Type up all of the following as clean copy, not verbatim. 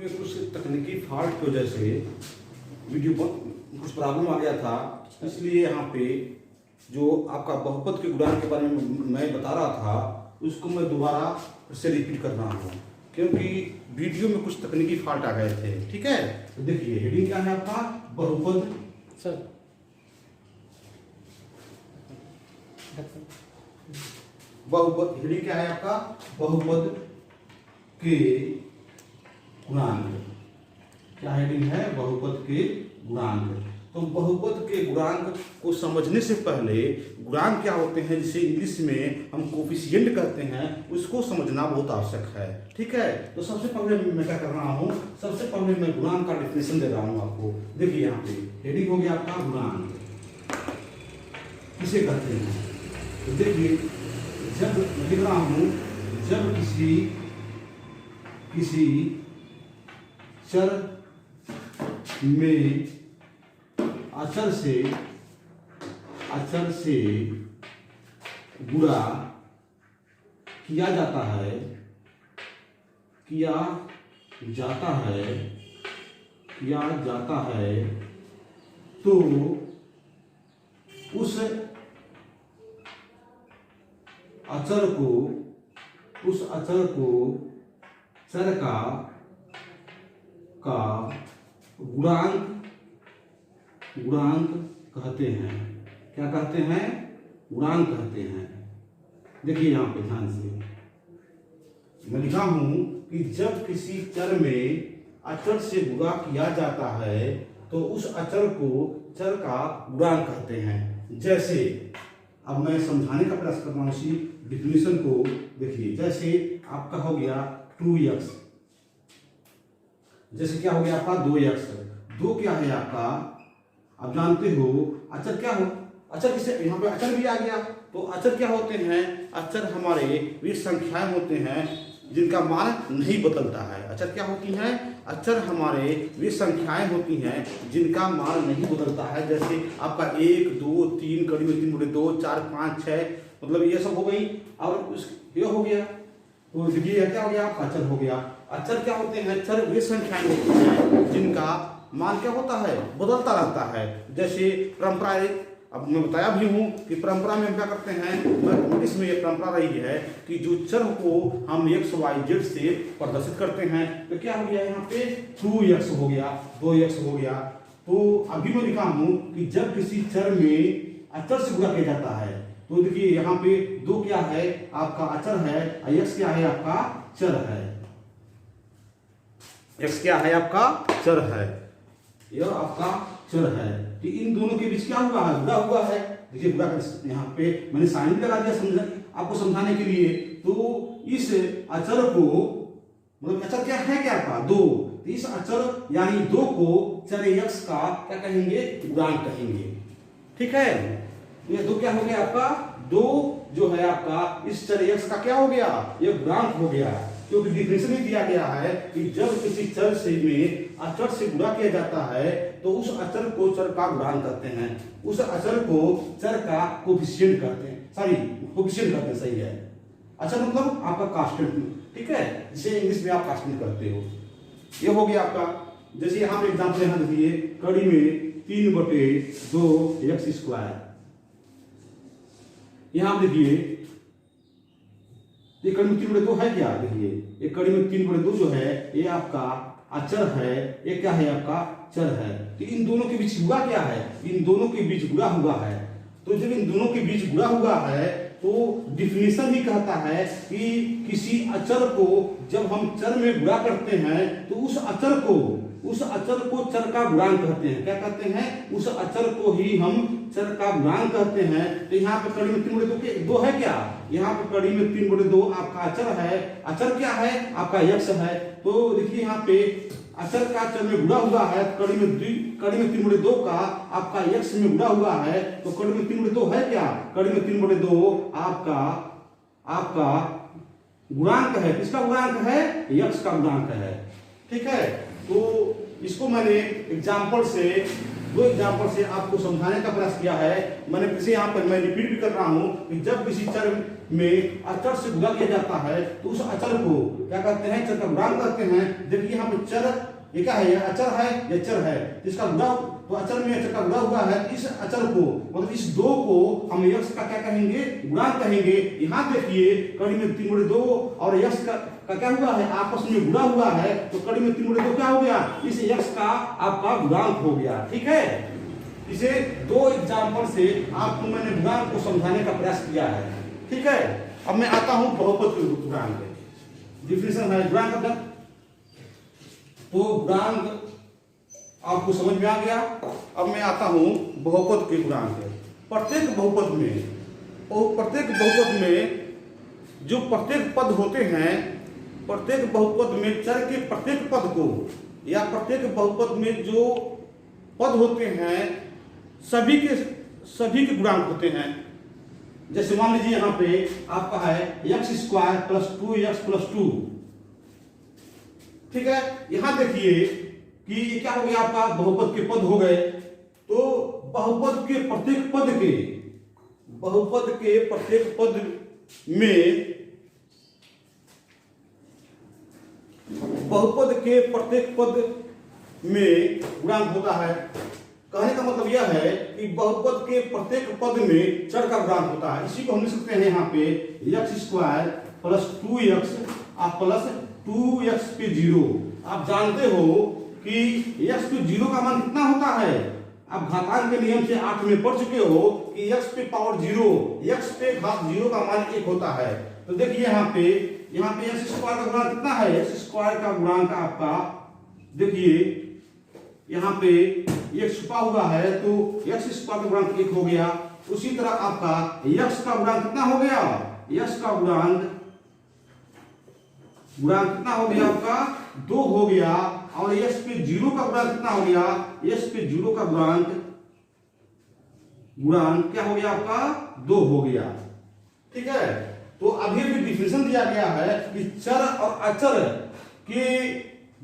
में कुछ तकनीकी फॉल्ट की वजह से वीडियो कुछ प्रॉब्लम आ गया था, इसलिए यहाँ पे जो आपका बहुपद के गुणांक के बारे में मैं बता रहा था उसको मैं दोबारा फिर से रिपीट कर रहा हूँ, क्योंकि वीडियो में कुछ तकनीकी फॉल्ट आ गए थे। ठीक है, तो देखिए हेडिंग क्या है आपका, बहुपद सर बहुपद। हेडिंग क्या है आपका, बहुपद के गुणांक। क्या हेडिंग है, बहुपद के गुणांक। तो बहुपद के गुणांक को समझने से पहले गुणांक क्या होते हैं, जिसे इंग्लिश में हम कोफिशिएंट कहते हैं, उसको समझना बहुत आवश्यक है। ठीक है, तो सबसे पहले मैं क्या कर रहा हूँ, सबसे पहले मैं गुणांक का डेफिनेशन दे रहा हूँ आपको। देखिए यहाँ पे हेडिंग हो गया आपका गुणांक किसे कहते हैं। तो देखिए जब लिख रहा हूँ, जब किसी चर में अचर से गुणा किया जाता है तो उस अचर को चर का गुणांक कहते हैं। क्या कहते हैं, गुणांक कहते हैं। देखिए यहाँ पे ध्यान से मैं लिखा हूं कि जब किसी चर में अचर से गुणा किया जाता है तो उस अचर को चर का गुणांक कहते हैं। जैसे अब मैं समझाने का प्रयास कर रहा हूं इसी डिफिनेशन को। देखिए जैसे आपका हो गया 2x, जैसे क्या हो गया आपका 2x। 2 क्या है आपका, आप जानते हो अचर क्या हो, अचर किसे, यहाँ पे अचर भी आ गया। तो अचर क्या होते हैं, अचर हमारे वे संख्याएं होते हैं जिनका मान नहीं बदलता है। अचर क्या होती हैं, अचर हमारे वे संख्याएं होती हैं जिनका मान नहीं बदलता है। जैसे आपका 1 2 3 कड़ी में 3/2 4 5 6, मतलब ये सब हो गई। और ये हो गया, तो ये क्या हो गया, अचर हो गया। अचर क्या होते हैं, अचर वे संख्याएं होती हैं जिनका मान क्या होता है, बदलता रहता है। जैसे परंपरागत, अब मैं बताया भी हूं कि परंपरा में हम क्या करते हैं, इसमें ये परंपरा रही है कि जो चर को हम x y z से प्रदर्शित करते हैं। तो क्या हो गया यहाँ पे 2x हो गया, 2x हो गया। तो अभी मैं लिखा हूं कि जब किसी चर में अचर से गुणा किया जाता है, तो देखिए यहाँ पे 2 क्या है आपका अचर है, x क्या है आपका चर है। x क्या है आपका चर है, यह आपका चर है। कि इन दोनों के बीच क्या हुआ है, गुणा हुआ है। देखिए गुणा का यहाँ पे मैंने साइन लगा दिया आपको समझाने के लिए। तो इस अचर को, मतलब अचर क्या है, क्या आपका 2, तो इस अचर यानी 2 को चर x का क्या कहेंगे, गुणांक कहेंगे। ठीक है, ये 2 क्या हो गया आपका, 2 जो है आपका इस चर x का क्या हो गया, ये गुणांक हो गया। क्योंकि डिफिनेशन में दिया गया है कि जब किसी चर से में अचर से गुणा किया जाता है तो उस अचर को चर का गुणांक कहते हैं, उस अचर को चर का कोफिशिएंट कहते हैं, कोफिशिएंट कहते हैं, सही है। अच्छा, मतलब आपका कांस्टेंट। ठीक है, जिसे इंग्लिश में आप कांस्टेंट करते हो। ये हो गया आपका। जैसे यहाँ पे एग्जाम्पल यहाँ देखिए, कड़ी में 3/2 x²। यहाँ देखिए ये कड़ी में 3/2 है क्या, देखिए ये कड़ी में 3/2 जो है ये आपका अचर है, ये क्या है आपका चर है। तो इन दोनों के बीच गुणा क्या है, इन दोनों के बीच गुणा हुआ है। तो जब इन दोनों के बीच गुणा हुआ है तो डिफिनेशन ही कहता है कि किसी अचर को जब हम चर में गुणा करते हैं तो उस अचर को चर का गुणांक कहते हैं। क्या कहते हैं, उस अचर को ही हम चर का गुणांक कहते हैं। तो यहाँ पे कड़ी में 3/2 है क्या, यहाँ पे कड़ी में 3/2 आपका अचर है। अचर क्या है आपका x है। तो देखिए यहाँ पे अचर का चर में गुणा हुआ है, कड़ी में 3/2 का आपका x में गुणा हुआ है। तो कड़ी में 3/2 है क्या, कड़ी में 3/2 आपका गुणांक है। किसका गुणांक है, x का गुणांक है। ठीक है, तो इसको मैंने एग्जाम्पल से, 2 एग्जाम्पल से आपको समझाने का प्रयास किया है। मैंने फिर से यहाँ पर मैं रिपीट भी कर रहा हूँ कि जब किसी चर में अचर से गुणा किया जाता है तो उस अचर को क्या कहते हैं, चर का गुणांक कहते हैं। देखिए यहाँ पे चर ये क्या है, ये अचर है, ये चर है, इसका गुणा, तो अचर में अचर का गुणा हुआ है, इस अचर को मतलब इस दो को हम यक्स का क्या कहेंगे, गुणांक कहेंगे। यहाँ देखिए कड़ी में 3 गुणे 2 और यक्स का क्या हुआ है, आपस में गुणा हुआ है, तो कड़ी में 3 गुणे 2 क्या हो गया, इस यक्स का आपका गुणांक हो गया। ठीक है, इसे 2 एग्जाम्पल से आपको मैंने गुणांक को समझाने का प्रयास किया है। ठीक है, अब मैं आता हूं बहुपद के गुणांक, डिफिनेशन है गुणांक का। तो गुणांक आपको समझ में आ गया। अब मैं आता हूं बहुपद के गुणांक। प्रत्येक बहुपद में जो प्रत्येक पद होते हैं, प्रत्येक बहुपद में चर के प्रत्येक पद को या प्रत्येक बहुपद में जो पद होते हैं सभी के गुणांक होते हैं। जैसे मान लीजिए यहाँ पे आपका है x² + 2x + 2। ठीक है, यहां देखिए कि ये क्या हो गया, आपका बहुपद के पद हो गए। तो बहुपद के प्रत्येक पद में गुणांक होता है। कहने का मतलब यह है कि बहुपद के प्रत्येक पद में चर का गुणांक होता है। इसी को हम लिख सकते हैं यहाँ पे x² + 2x + 2x पे 0। आप जानते हो कि x पे 0 का मान कितना होता है, आप घातांक के नियम से 8 में पढ़ चुके हो कि x पे पावर 0, x पे घात 0 का मान 1 होता है। तो देखिए यहाँ पे x² का गुणांक कितना है, x² का गुणांक आपका देखिए यहाँ पे एक छुपा हुआ है, तो x² का गुणांक 1 हो गया। उसी तरह आपका x का गुणांक कितना हो गया, x का गुणांक कितना हो गया, आपका 2 हो गया। और x पे 0 का गुणांक कितना हो गया, x पे 0 का गुणांक क्या हो गया, आपका 2 हो गया। ठीक है, तो अभी भी डिफिनेशन दिया गया है कि चर और अचर के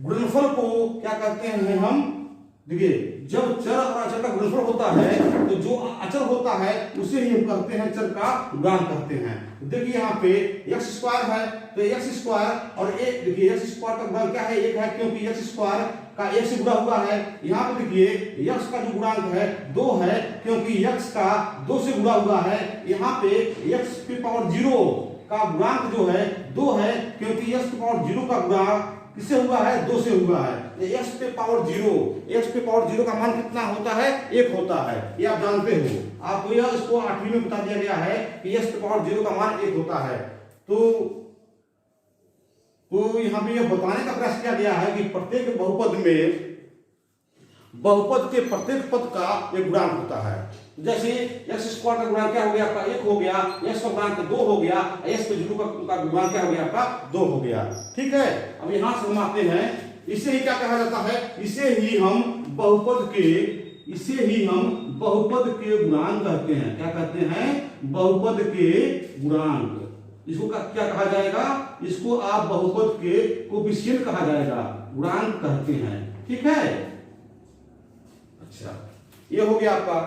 गुणनफल को क्या कहते हैं हम। देखिए, जब चर और अचर का गुणनफल होता है तो जो अचर होता है उसे ही हम कहते हैं चर का गुणांक कहते हैं। देखिए यहाँ पे x² है, तो x² और एक देखिए x² का गुणांक क्या है, 1 है, क्योंकि x² का 1 से गुणा हुआ है। यहाँ पे देखिए x का जो गुणांक है 2 है, क्योंकि x का 2 से गुणा हुआ है। यहाँ पे x पे पावर 0 का गुणांक जो है 2 है, क्योंकि x पे पावर 0 का गुणांक किससे हुआ है, 2 से हुआ है। x पे पावर 0 का मान कितना होता है, 1 होता है। ये आप जानते हो, आपको यह इसको 8वीं में बता दिया गया है कि x पे पावर 0 का मान 1 होता है। तो यहाँ पे यह बताने का प्रयास किया गया है कि प्रत्येक बहुपद के प्रत्येक पद का एक गुणांक होता है। जैसे x² का गुणांक क्या हो गया, आपका 1 हो गया, x का गुणांक 2 हो गया, x पे 0 का गुणांक क्या हो गया, आपका 2 हो गया। ठीक है, अब यहां से हम आते हैं, इसे ही क्या कहा जाता है, इसे ही हम बहुपद के गुणांक कहते हैं। क्या कहते हैं, बहुपद के गुणांक। इसको क्या कहा जाएगा, इसको आप बहुपद के कोफिशिएंट कहा जाएगा, गुणांक कहते हैं। ठीक है, अच्छा, ये हो गया आपका।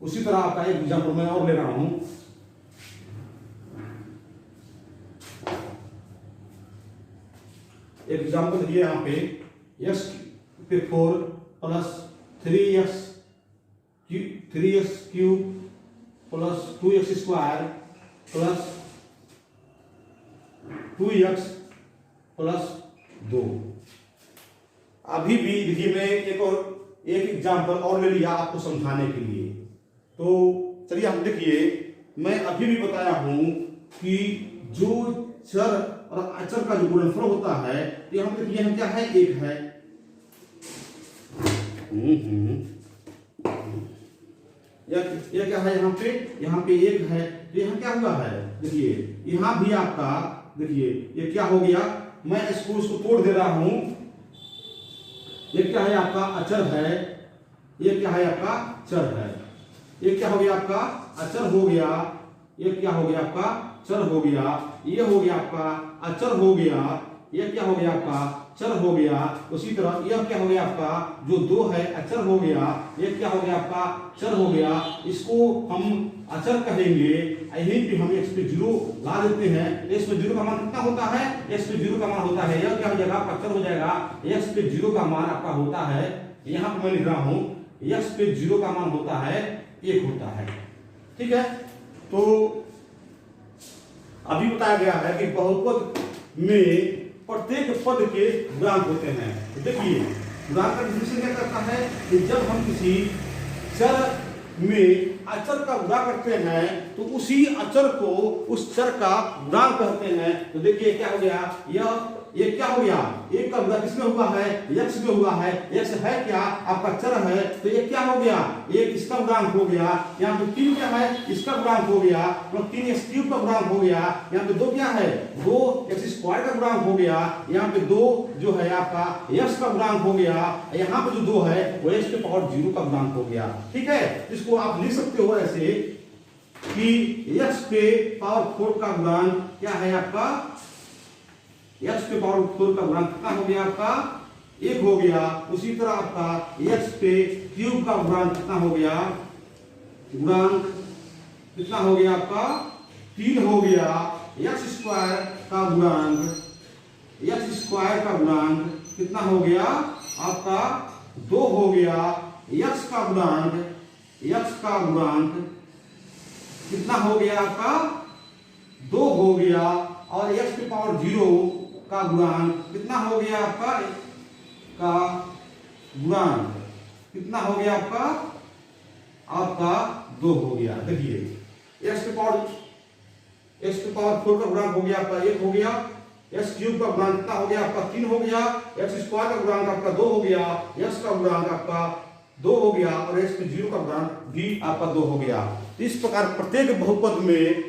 उसी तरह आपका एक एग्जाम्पल मैं और ले रहा हूं। एक एग्जाम्पल दिए यहाँ पे x पे 4 + 3x³ + 2x² + 2x + 2। अभी भी देखिए, मैं एक एग्जाम्पल और ले लिया आपको समझाने के लिए। तो चलिए हम देखिए, मैं अभी भी बताया हूं कि जो चर और अचर का जो गुणनफल होता है, तो यहाँ पे देखिए क्या है, 1 है। यह क्या है, यहाँ पे 1 है। तो यहाँ क्या हुआ है, देखिए यहाँ भी आपका देखिए ये क्या हो गया, मैं इसको तोड़ दे रहा हूं। ये क्या है, आपका अचर है, ये क्या है, आपका चर है। ये क्या हो गया, आपका अचर हो गया, ये क्या हो गया, आपका चर हो गया, ये हो गया आपका अचर हो गया, यह क्या हो गया आपका चर हो गया। उसी तरह यह क्या हो गया आपका जो 2 है अचर हो गया, यह क्या हो गया आपका चर हो गया। इसको हम अचर कहेंगे। यहीं पे हम x पे 0 ला देते हैं। x पे 0 का मान कितना होता है, x पे 0 का मान होता है, यह क्या हो जाएगा आपका अचर हो जाएगा। x पे 0 का मान आपका होता है, यहाँ पे मैं लिख रहा हूँ x पे 0 का मान होता है 1 होता है। ठीक है, तो अभी बताया गया है कि बहुपद में प्रत्येक पद के गुणांक होते हैं। तो देखिए गुणांक का डिफिनेशन क्या करता है कि जब हम किसी चर में अचर का गुणा करते हैं तो उसी अचर को उस चर का गुणांक कहते हैं। तो देखिए क्या हो गया, ये क्या हो गया, एक का गुणा किसमें हुआ है, x में हुआ है। x है क्या आपका चर है, तो ये क्या हो गया, एक इसका गुणांक हो गया। यहाँ पे 3 क्या है, इसका गुणांक हो गया, तो 3x क्यूब का गुणांक हो गया। यहाँ पे 2 क्या है, 2x स्क्वायर का गुणांक हो गया। यहाँ पे 2 जो है आपका x का गुणांक हो गया। यहाँ पे जो 2 है वो x के पावर 0 का गुणांक हो गया। ठीक है, इसको आप लिख सकते हो ऐसे कि x पे पावर 4 का गुणांक क्या है आपका, x पे पावर 4 का गुणांक कितना हो गया आपका 1 हो गया। उसी तरह आपका x पे क्यूब का गुणांक कितना हो गया, गुणांक कितना हो गया आपका 3 हो गया। x स्क्वायर का गुणांक, x स्क्वायर का गुणांक कितना हो गया आपका 2 हो गया। x का गुणांक, x का गुणांक कितना हो गया आपका 2 हो गया। और x की पावर 0 का गुणांक कितना हो गया आपका, का गुणांक कितना हो गया आपका 2 हो गया। देखिए x की पावर 4 का गुणांक हो गया आपका 1 हो गया। x क्यूब का गुणांक कितना हो गया आपका 3 हो गया। x स्क्वायर का गुणांक आपका 2 हो गया। x का गुणांक आपका 2 हो गया और x पे 0 का गुणांक भी आपका 2 हो गया। इस प्रकार प्रत्येक बहुपद में,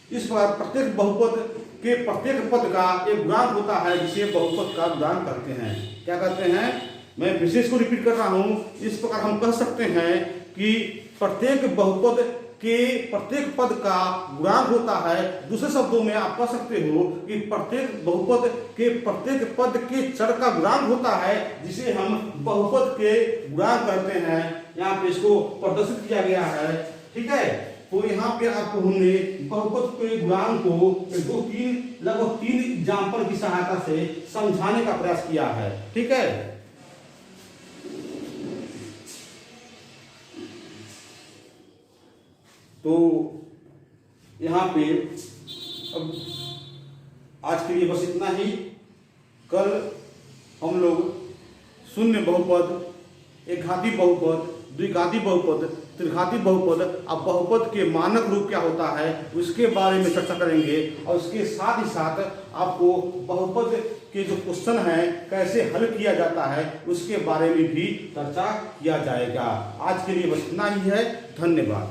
इस प्रकार प्रत्येक बहुपद के प्रत्येक पद का एक गुणांक होता है जिसे बहुपद का गुणांक कहते हैं। क्या कहते हैं, मैं विशेष को रिपीट कर रहा हूं। इस प्रकार हम कह सकते हैं कि प्रत्येक बहुपद के प्रत्येक पद का गुणांक होता है। दूसरे शब्दों में आप कह सकते हो कि प्रत्येक बहुपद के प्रत्येक पद के चर का गुणांक होता है जिसे हम बहुपद के गुणांक कहते हैं। यहाँ पे इसको प्रदर्शित किया गया है। ठीक है, तो यहाँ पे आपको हमने बहुपद के गुणांक को लगभग 3 एग्जाम्पल की सहायता से समझाने का प्रयास किया है। ठीक है, तो यहाँ पे अब आज के लिए बस इतना ही। कल हम लोग शून्य बहुपद, एक घाती बहुपद, द्विघाती बहुपद, त्रिघाती बहुपद, अब बहुपद के मानक रूप क्या होता है उसके बारे में चर्चा करेंगे। और उसके साथ ही साथ आपको बहुपद के जो क्वेश्चन है कैसे हल किया जाता है उसके बारे में भी चर्चा किया जाएगा। आज के लिए बस इतना ही है। धन्यवाद।